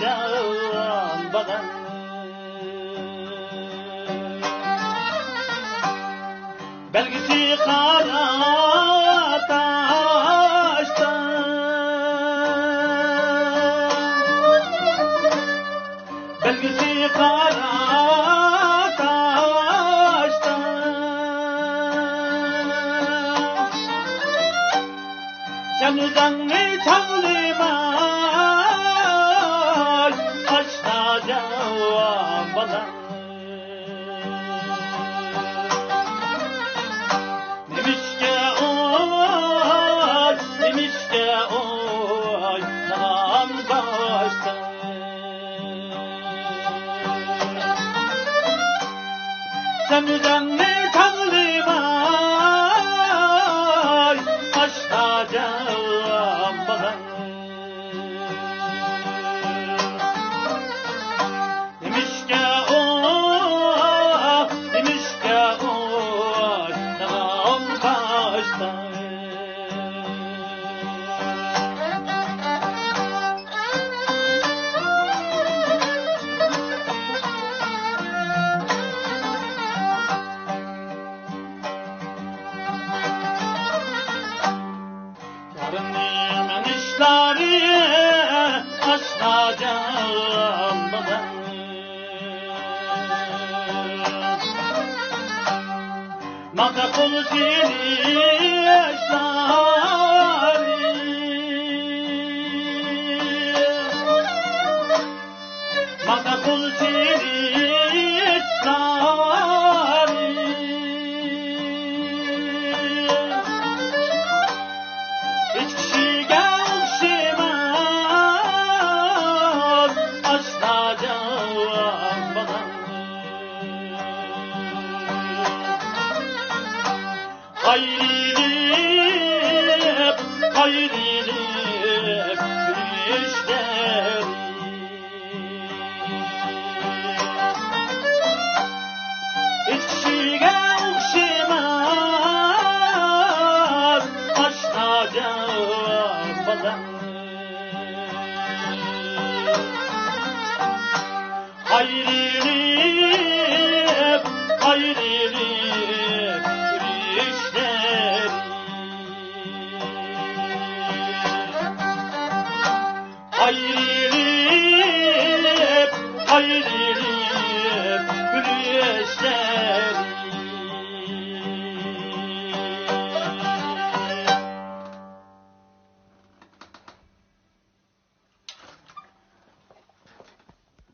başlayacağım bana. Belgisi kara taştan, belgisi kara taştan, sen uzanmayı çağırmay başlayacağım bana. Sen üzerine tanrımay başlayacağım bana. Demiş ki o tamam başta. Yarın işleri başlayacağım bana. Makul işleri, makul işleri, hiç kişiye okşamaz başlayacağım bana. Hayrilip, hayrilip işleri, hiç kişiye okşamaz başlayacağım bana. Hayrilip, hayrilip işleri, hayrilip, hayrilip